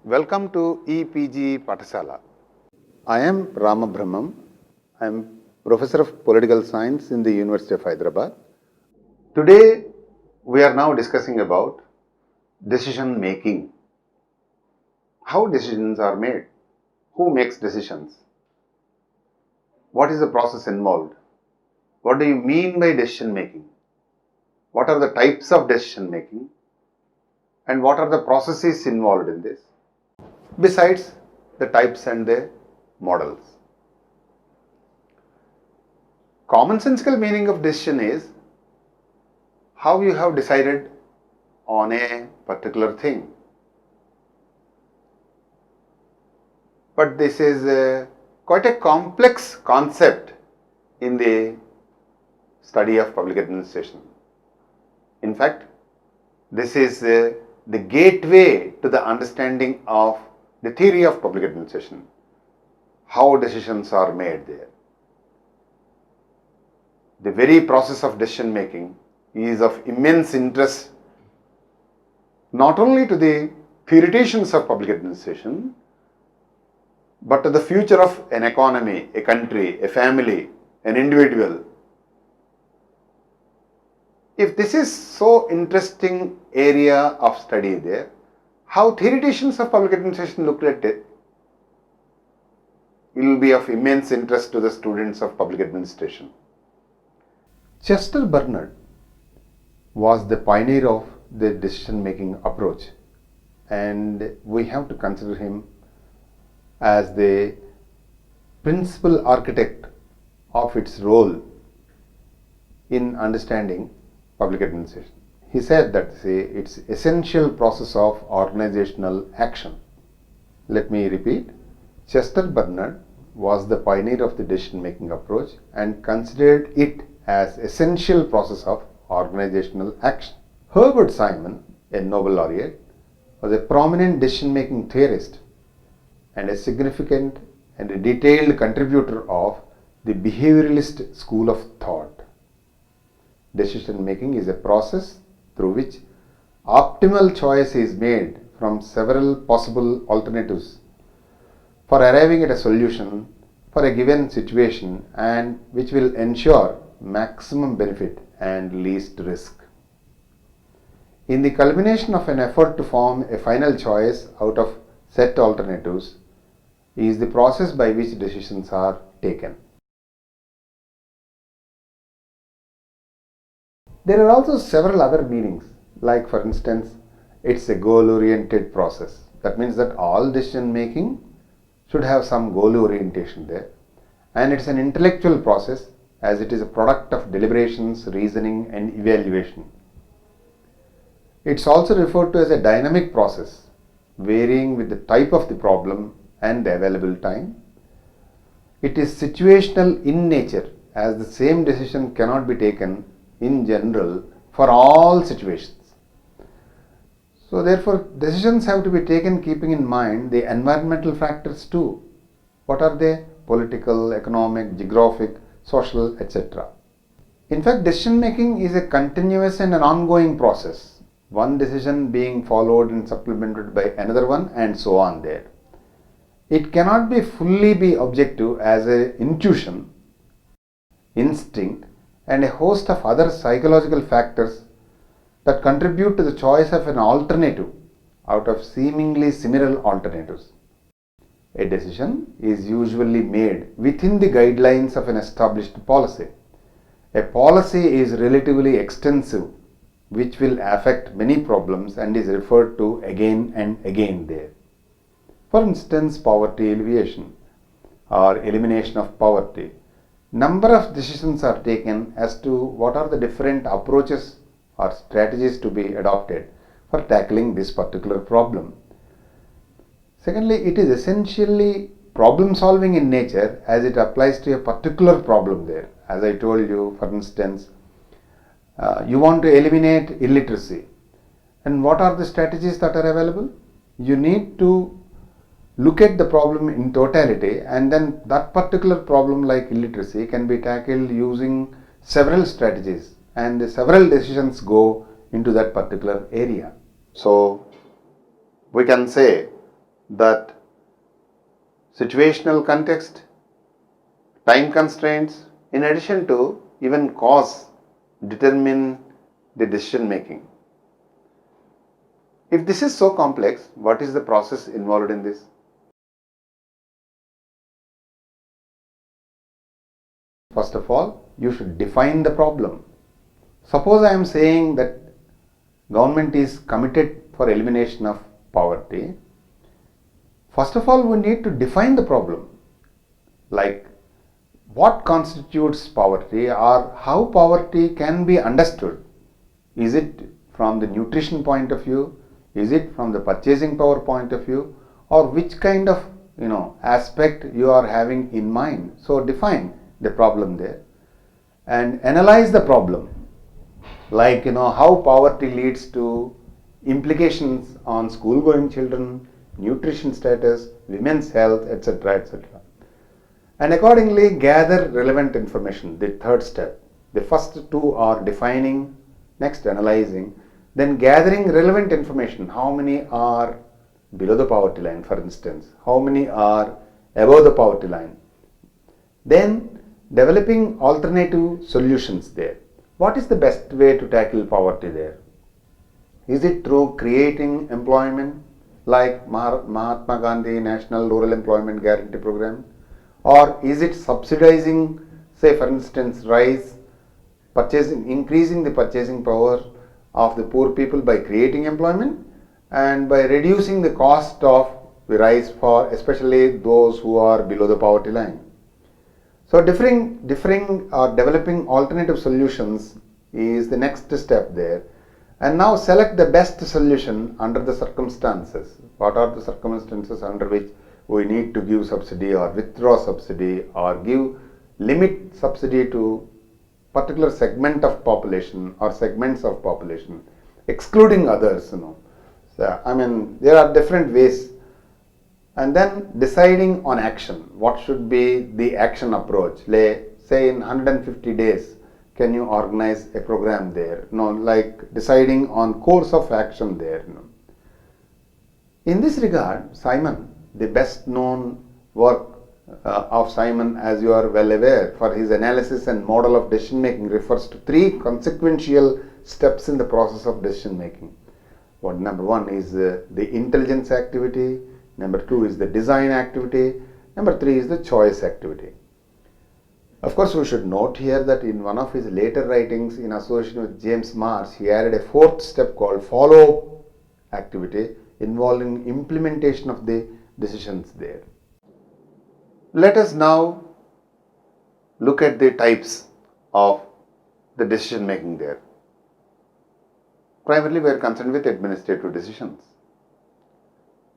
Welcome to EPG Pathasala. I am Ramabramam. I am Professor of Political Science in the University of Hyderabad. Today we are now discussing about decision making. How decisions are made? Who makes decisions? What is the process involved? What do you mean by decision making? What are the types of decision making? And what are the processes involved in this? Besides the types and the models. Commonsensical meaning of decision is how you have decided on a particular thing. But this is quite a complex concept in the study of public administration. In fact, this is the gateway to the understanding of the theory of public administration, how decisions are made there. The very process of decision making is of immense interest not only to the theoreticians of public administration, but to the future of an economy, a country, a family, an individual. If this is so interesting area of study there, how theoreticians of public administration looked at it, it will be of immense interest to the students of public administration. Chester Bernard was the pioneer of the decision-making approach, and we have to consider him as the principal architect of its role in understanding public administration. He said that it's essential process of organizational action. Let me repeat. Chester Bernard was the pioneer of the decision-making approach and considered it as essential process of organizational action. Herbert Simon, a Nobel laureate, was a prominent decision-making theorist and a significant and a detailed contributor of the behavioralist school of thought. Decision making is a process through which optimal choice is made from several possible alternatives for arriving at a solution for a given situation and which will ensure maximum benefit and least risk. In the culmination of an effort to form a final choice out of set alternatives is the process by which decisions are taken. There are also several other meanings, like for instance, it's a goal-oriented process. That means that all decision making should have some goal orientation there, and it's an intellectual process as it is a product of deliberations, reasoning and evaluation. It's also referred to as a dynamic process, varying with the type of the problem and the available time. It is situational in nature, as the same decision cannot be taken in general for all situations. So therefore decisions have to be taken keeping in mind the environmental factors too. What are they? Political, economic, geographic, social, etc. In fact, decision making is a continuous and an ongoing process, one decision being followed and supplemented by another one and so on there. It cannot be fully be objective as an intuition, instinct and a host of other psychological factors that contribute to the choice of an alternative out of seemingly similar alternatives. A decision is usually made within the guidelines of an established policy. A policy is relatively extensive, which will affect many problems and is referred to again and again there. For instance, poverty alleviation or elimination of poverty. Number of decisions are taken as to what are the different approaches or strategies to be adopted for tackling this particular problem. Secondly, it is essentially problem solving in nature as it applies to a particular problem there. As I told you, for instance, you want to eliminate illiteracy. And what are the strategies that are available? You need to look at the problem in totality, and then that particular problem like illiteracy can be tackled using several strategies, and several decisions go into that particular area. So we can say that situational context, time constraints, in addition to even cause, determine the decision making. If this is so complex, what is the process involved in this? First of all, you should define the problem. Suppose I am saying that government is committed for elimination of poverty. First of all, we need to define the problem. Like what constitutes poverty or how poverty can be understood. Is it from the nutrition point of view? Is it from the purchasing power point of view? Or which kind of aspect you are having in mind? So define the problem there and analyze the problem. Like how poverty leads to implications on school going children, nutrition status, women's health, etc., etc. And accordingly gather relevant information, the third step. The first two are defining, next analyzing, then gathering relevant information. How many are below the poverty line, for instance? How many are above the poverty line? Then developing alternative solutions there. What is the best way to tackle poverty there? Is it through creating employment like Mahatma Gandhi National Rural Employment Guarantee Program? Or is it subsidizing, say for instance, rice, increasing the purchasing power of the poor people by creating employment and by reducing the cost of the rice for especially those who are below the poverty line? So differing or developing alternative solutions is the next step there. And now select the best solution under the circumstances. What are the circumstances under which we need to give subsidy or withdraw subsidy or give limit subsidy to particular segment of population or segments of population, excluding others. So, there are different ways. And then deciding on action. What should be the action approach? Say in 150 days, can you organize a program there? Like deciding on course of action there. In this regard, Simon, the best known work of Simon, as you are well aware, for his analysis and model of decision making refers to three consequential steps in the process of decision making. Number one is the intelligence activity. Number two is the design activity. Number three is the choice activity. Of course, we should note here that in one of his later writings in association with James Marsh, he added a fourth step called follow-up activity involving implementation of the decisions there. Let us now look at the types of the decision making there. Primarily, we are concerned with administrative decisions.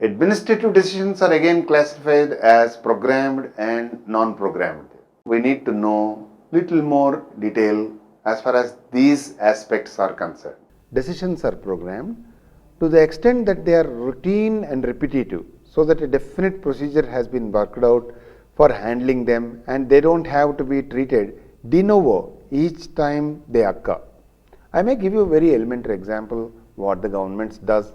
Administrative decisions are again classified as programmed and non-programmed. We need to know little more detail as far as these aspects are concerned. Decisions are programmed to the extent that they are routine and repetitive, so that a definite procedure has been worked out for handling them and they don't have to be treated de novo each time they occur. I may give you a very elementary example what the government does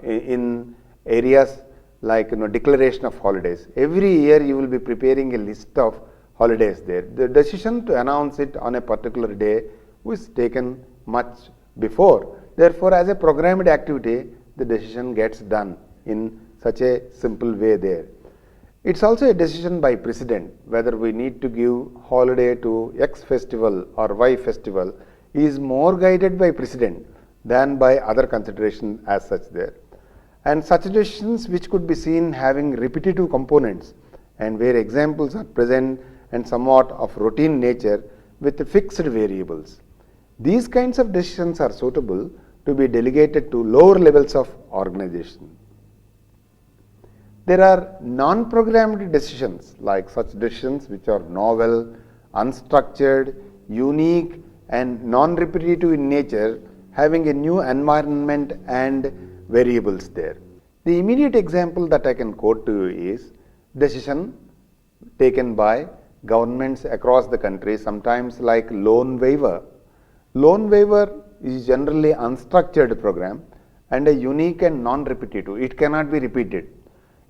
in areas like declaration of holidays. Every year you will be preparing a list of holidays there. The decision to announce it on a particular day was taken much before. Therefore, as a programmed activity, the decision gets done in such a simple way there. It's also a decision by president whether we need to give holiday to X festival or Y festival is more guided by president than by other consideration as such there. And such decisions which could be seen having repetitive components and where examples are present and somewhat of routine nature with fixed variables. These kinds of decisions are suitable to be delegated to lower levels of organization. There are non-programmed decisions like such decisions which are novel, unstructured, unique and non-repetitive in nature, having a new environment and variables there. The immediate example that I can quote to you is decision taken by governments across the country, sometimes like loan waiver. Loan waiver is generally unstructured program and a unique and non-repetitive. It cannot be repeated.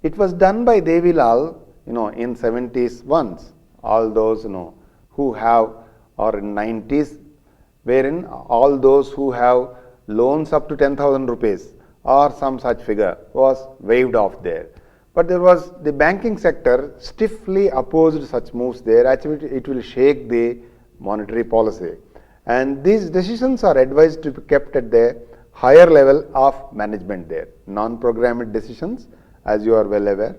It was done by Devilal, in 70s once. All those, who have, or in 90s, wherein all those who have loans up to 10,000 rupees or some such figure was waived off there. But there was the banking sector stiffly opposed such moves there. Actually, it will shake the monetary policy. And these decisions are advised to be kept at the higher level of management there. Non-programmed decisions, as you are well aware,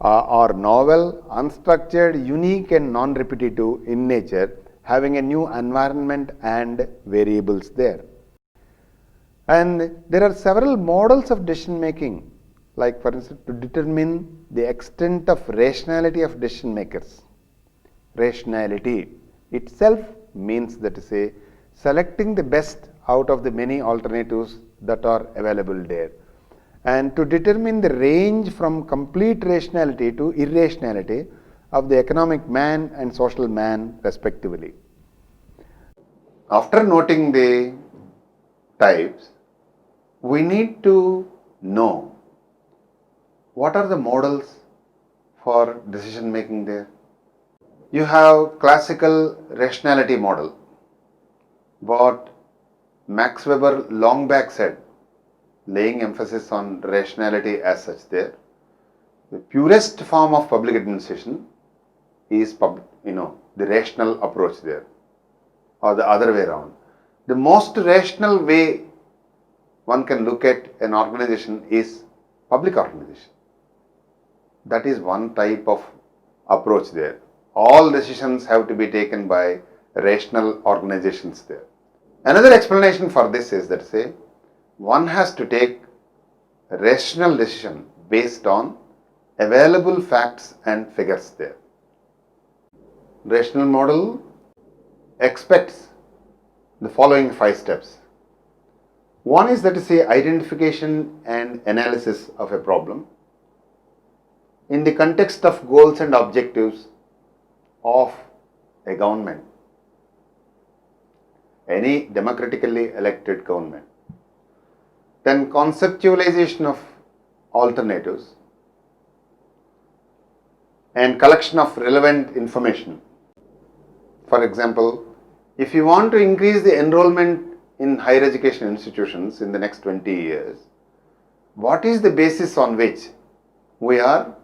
are novel, unstructured, unique and non-repetitive in nature, having a new environment and variables there. And there are several models of decision making, like for instance, to determine the extent of rationality of decision makers. Rationality itself means that to say selecting the best out of the many alternatives that are available there, and to determine the range from complete rationality to irrationality of the economic man and social man respectively. After noting the types, we need to know what are the models for decision making there. You have classical rationality model, what Max Weber long back said, laying emphasis on rationality as such there. The purest form of public administration is the rational approach there, or the other way around. The most rational way one can look at an organization is public organization. That is one type of approach there. All decisions have to be taken by rational organizations there. Another explanation for this is that say one has to take a rational decision based on available facts and figures there. Rational model expects the following 5 steps. One is that to say identification and analysis of a problem in the context of goals and objectives of a government, any democratically elected government. Then conceptualization of alternatives and collection of relevant information. For example, if you want to increase the enrollment in higher education institutions in the next 20 years, what is the basis on which we are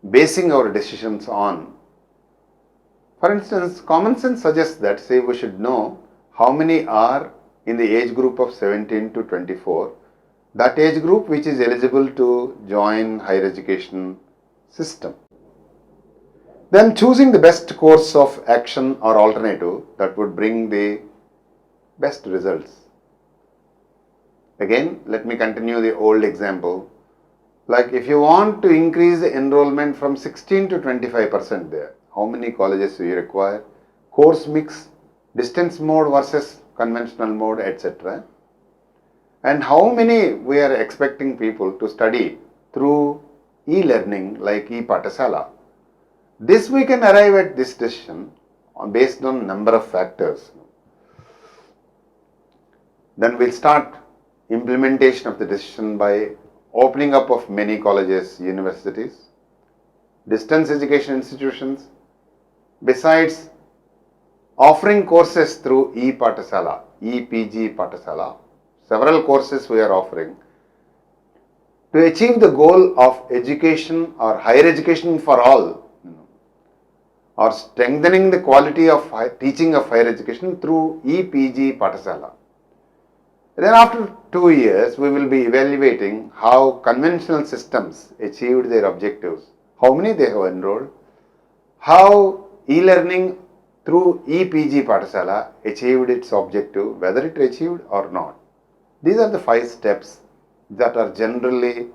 basing our decisions on? For instance, common sense suggests that say we should know how many are in the age group of 17 to 24, that age group which is eligible to join higher education system. Then choosing the best course of action or alternative that would bring the best results. Again, let me continue the old example. Like if you want to increase the enrollment from 16 to 25% there, how many colleges do you require? Course mix, distance mode versus conventional mode, etc. And how many we are expecting people to study through e-learning like e-Pathasala. This we can arrive at this decision based on number of factors. Then we'll start implementation of the decision by opening up of many colleges, universities, distance education institutions, besides offering courses through e-Pathasala, e-PG Pathasala. Several courses we are offering to achieve the goal of education or higher education for all, or strengthening the quality of teaching of higher education through e-PG Pathasala. Then after 2 years, we will be evaluating how conventional systems achieved their objectives, how many they have enrolled, how e-learning through e-PG Pathasala achieved its objective, whether it achieved or not. These are the 5 steps that are generally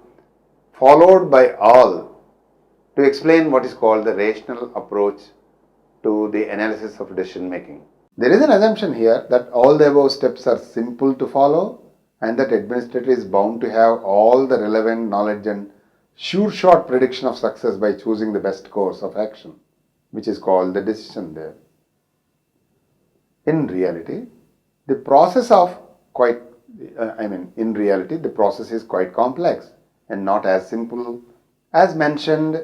followed by all to explain what is called the rational approach to the analysis of decision making. There is an assumption here that all the above steps are simple to follow and that administrator is bound to have all the relevant knowledge and sure shot prediction of success by choosing the best course of action, which is called the decision there. In reality, the process is quite complex. and not as simple as mentioned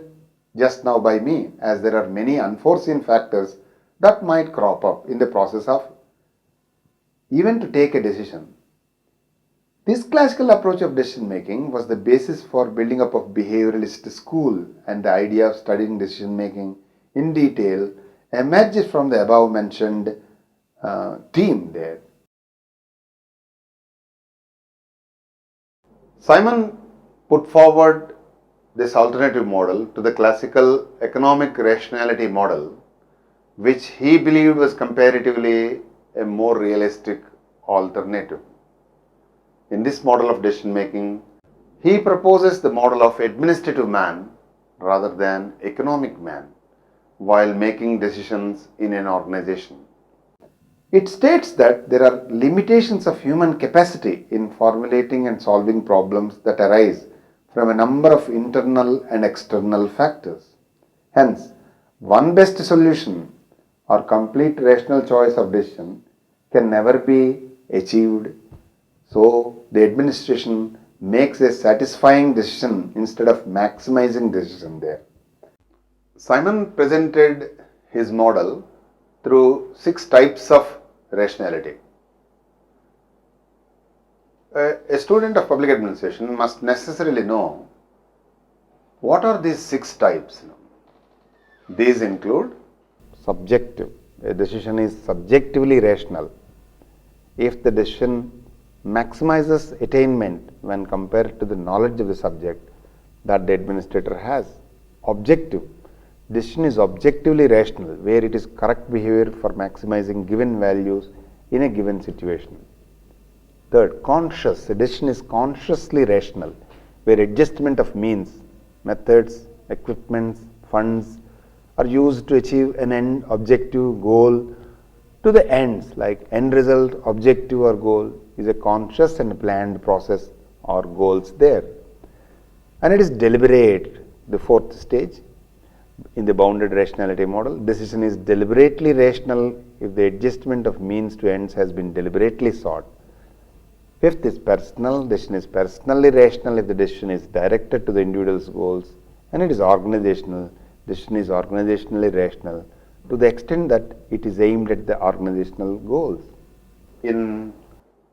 just now by me, as there are many unforeseen factors that might crop up in the process of even to take a decision. This classical approach of decision making was the basis for building up of behavioralist school, and the idea of studying decision making in detail emerged from the above mentioned theme there. Simon put forward this alternative model to the classical economic rationality model, which he believed was comparatively a more realistic alternative. In this model of decision making, he proposes the model of administrative man rather than economic man while making decisions in an organization. It states that there are limitations of human capacity in formulating and solving problems that arise from a number of internal and external factors. Hence, one best solution or complete rational choice of decision can never be achieved. So, the administration makes a satisfying decision instead of maximizing decision there. Simon presented his model through 6 types of rationality. A student of public administration must necessarily know what are these 6 types. These include subjective. A decision is subjectively rational if the decision maximizes attainment when compared to the knowledge of the subject that the administrator has. Objective. Decision is objectively rational where it is correct behavior for maximizing given values in a given situation. Third, conscious. A decision is consciously rational where adjustment of means, methods, equipments, funds are used to achieve an end objective goal to the ends, like end result, objective or goal is a conscious and planned process or goals there. And it is deliberate, the 4th stage. In the bounded rationality model, decision is deliberately rational if the adjustment of means to ends has been deliberately sought. 5th is personal. Decision is personally rational if the decision is directed to the individual's goals, and it is organizational. Decision is organizationally rational to the extent that it is aimed at the organizational goals. In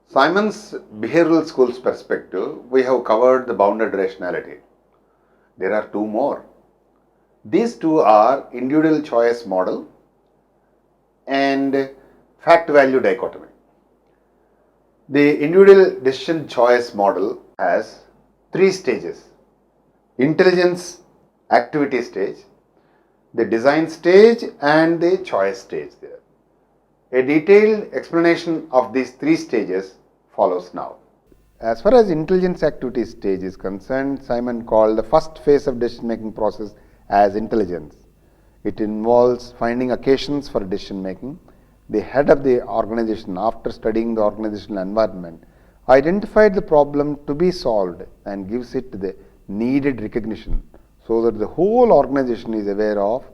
Simon's behavioral school's perspective, we have covered the bounded rationality. There are 2 more. These 2 are individual choice model and fact value dichotomy. The individual decision choice model has 3 stages: intelligence activity stage, the design stage, and the choice stage there. A detailed explanation of these 3 stages follows now. As far as intelligence activity stage is concerned, Simon called the first phase of decision making process as intelligence. It involves finding occasions for decision making. The head of the organization, after studying the organizational environment, identified the problem to be solved and gives it the needed recognition so that the whole organization is aware of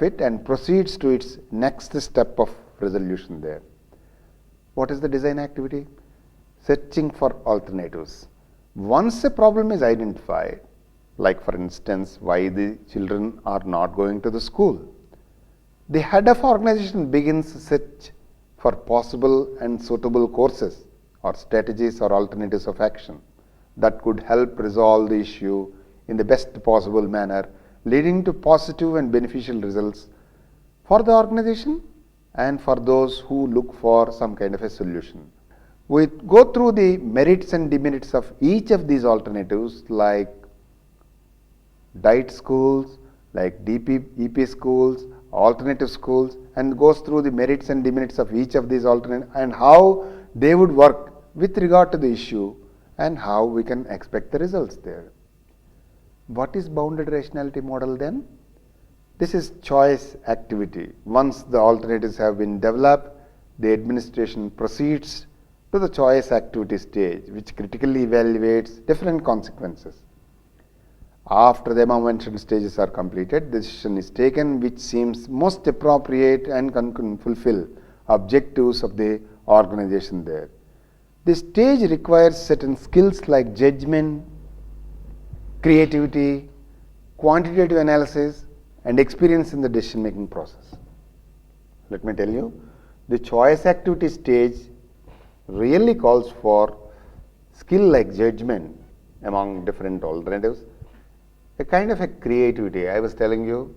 it and proceeds to its next step of resolution there. What is the design activity? Searching for alternatives. Once a problem is identified, like for instance, why the children are not going to the school, the head of organization begins search for possible and suitable courses or strategies or alternatives of action that could help resolve the issue in the best possible manner, leading to positive and beneficial results for the organization and for those who look for some kind of a solution. We go through the merits and demerits of each of these alternatives, like diet schools, like EP schools, alternative schools, and goes through the merits and demerits of each of these alternatives and how they would work with regard to the issue and how we can expect the results there. What is bounded rationality model then? This is choice activity. Once the alternatives have been developed, the administration proceeds to the choice activity stage, which critically evaluates different consequences. After the above-mentioned stages are completed, the decision is taken which seems most appropriate and can fulfill objectives of the organization there. The stage requires certain skills like judgment, creativity, quantitative analysis, and experience in the decision making process. Let me tell you, the choice activity stage really calls for skill like judgment among different alternatives, a kind of a creativity. I was telling you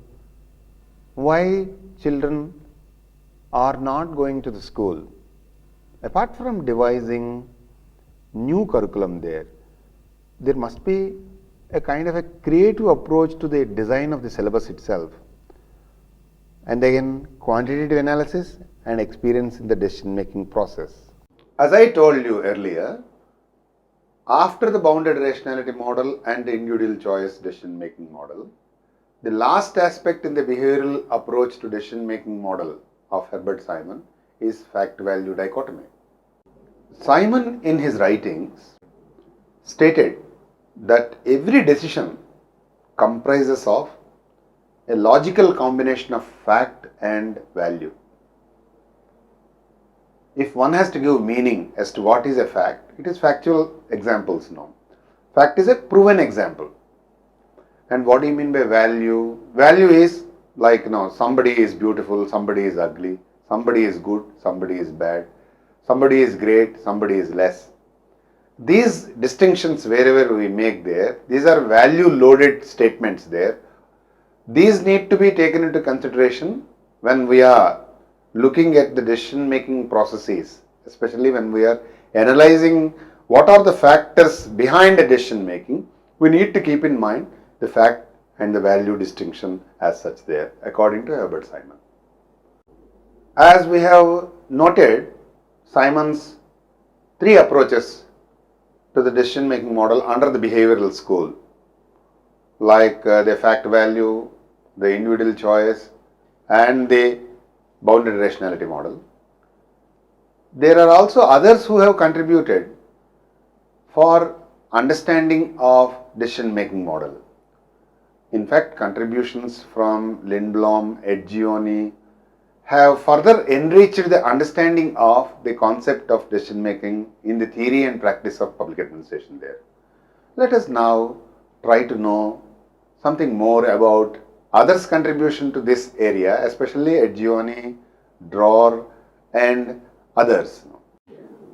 why children are not going to the school. Apart from devising new curriculum there must be a kind of a creative approach to the design of the syllabus itself. And again, quantitative analysis and experience in the decision making process. As I told you earlier, after the bounded rationality model and the individual choice decision making model, the last aspect in the behavioral approach to decision making model of Herbert Simon is fact value dichotomy. Simon, in his writings, stated that every decision comprises of a logical combination of fact and value. If one has to give meaning as to what is a fact, it is factual examples now. Fact is a proven example. And what do you mean by value? Value is like, somebody is beautiful, somebody is ugly, somebody is good, somebody is bad, somebody is great, somebody is less. These distinctions wherever we make there, these are value loaded statements there. These need to be taken into consideration when we are looking at the decision making processes, especially when we are analyzing what are the factors behind a decision making. We need to keep in mind the fact and the value distinction as such there, according to Herbert Simon. As we have noted, Simon's three approaches to the decision making model under the behavioral school, like the fact value, the individual choice, and the bounded rationality model. There are also others who have contributed for understanding of decision making model. In fact, contributions from Lindblom, Edgioni have further enriched the understanding of the concept of decision making in the theory and practice of public administration there. Let us now try to know something more about others' contribution to this area, especially Edgioni, Dror, and others.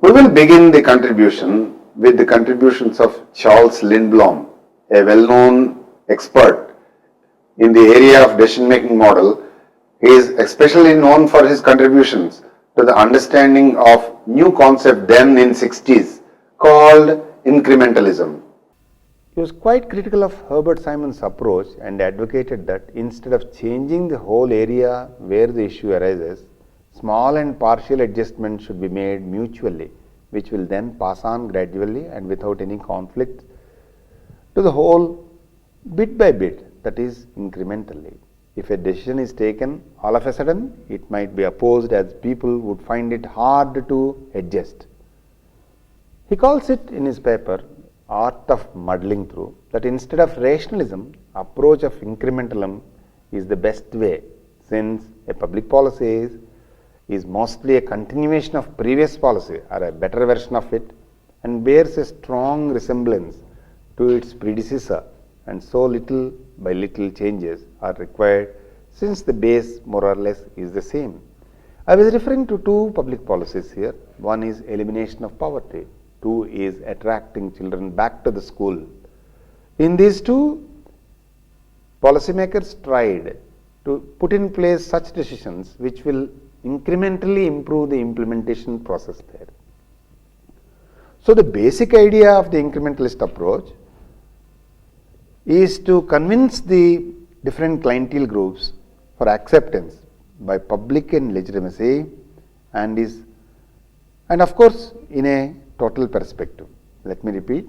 We will begin the contribution with the contributions of Charles Lindblom, a well-known expert in the area of decision-making model. He is especially known for his contributions to the understanding of new concept then in 60s called incrementalism. He was quite critical of Herbert Simon's approach and advocated that instead of changing the whole area where the issue arises, small and partial adjustments should be made mutually, which will then pass on gradually and without any conflict to the whole bit by bit, that is incrementally. If a decision is taken all of a sudden, it might be opposed as people would find it hard to adjust. He calls it in his paper Art of Muddling Through, that instead of rationalism, approach of incrementalism is the best way, since a public policy is mostly a continuation of previous policy or a better version of it and bears a strong resemblance to its predecessor, and so little by little changes are required since the base more or less is the same. I was referring to two public policies here. One is elimination of poverty. Two is attracting children back to the school. In these two, policymakers tried to put in place such decisions which will incrementally improve the implementation process there. So the basic idea of the incrementalist approach is to convince the different clientele groups for acceptance by public and legitimacy and of course in a total perspective. Let me repeat.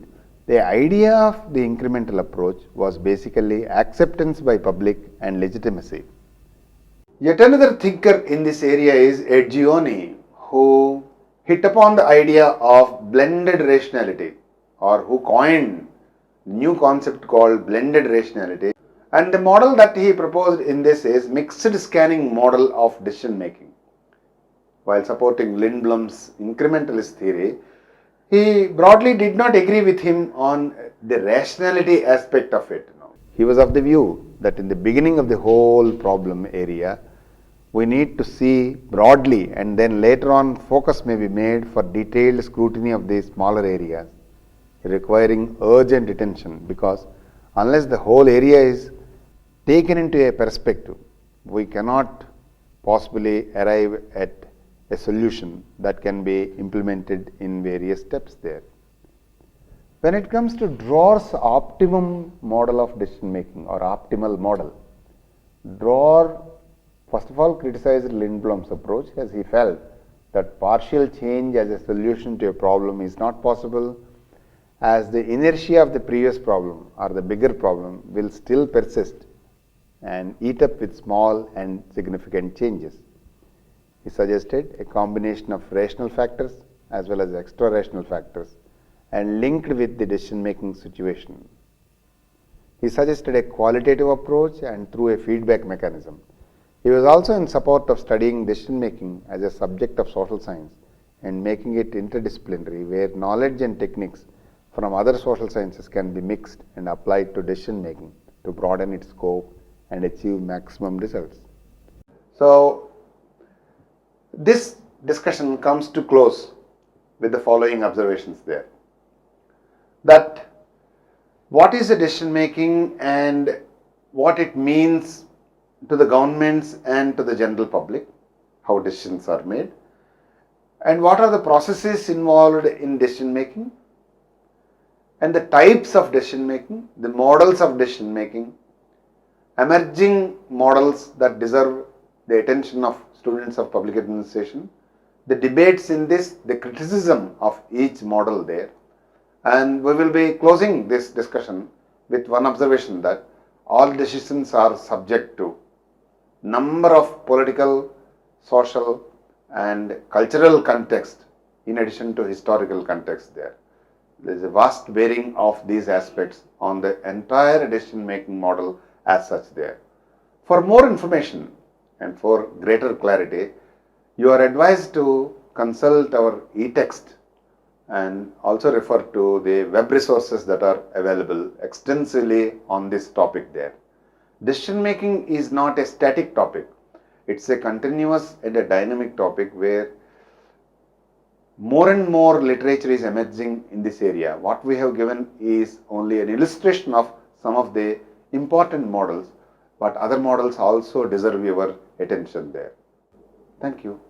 The idea of the incremental approach was basically acceptance by public and legitimacy. Yet another thinker in this area is Edgioni, who hit upon the idea of blended rationality, or who coined a new concept called blended rationality. And the model that he proposed in this is mixed scanning model of decision making. While supporting Lindblom's incrementalist theory, He broadly did not agree with him on the rationality aspect of it. He was of the view that in the beginning of the whole problem area, we need to see broadly, and then later on focus may be made for detailed scrutiny of these smaller areas requiring urgent attention, because unless the whole area is taken into a perspective, we cannot possibly arrive at a solution that can be implemented in various steps there. When it comes to Dror's optimum model of decision making or optimal model, Dror first of all criticized Lindblom's approach, as he felt that partial change as a solution to a problem is not possible, as the inertia of the previous problem or the bigger problem will still persist and eat up with small and significant changes. He suggested a combination of rational factors as well as extra rational factors and linked with the decision making situation. He suggested a qualitative approach and through a feedback mechanism. He was also in support of studying decision making as a subject of social science and making it interdisciplinary, where knowledge and techniques from other social sciences can be mixed and applied to decision making to broaden its scope and achieve maximum results. So, this discussion comes to close with the following observations there. That what is the decision making and what it means to the governments and to the general public, how decisions are made, and what are the processes involved in decision making, and the types of decision making, the models of decision making, emerging models that deserve the attention of students of public administration, the debates in this, the criticism of each model there. And we will be closing this discussion with one observation, that all decisions are subject to number of political, social and cultural context in addition to historical context there. There is a vast bearing of these aspects on the entire decision making model as such there. For more information and for greater clarity, you are advised to consult our e-text and also refer to the web resources that are available extensively on this topic there. Decision making is not a static topic. It's a continuous and a dynamic topic where more and more literature is emerging in this area. What we have given is only an illustration of some of the important models, but other models also deserve your attention there. Thank you.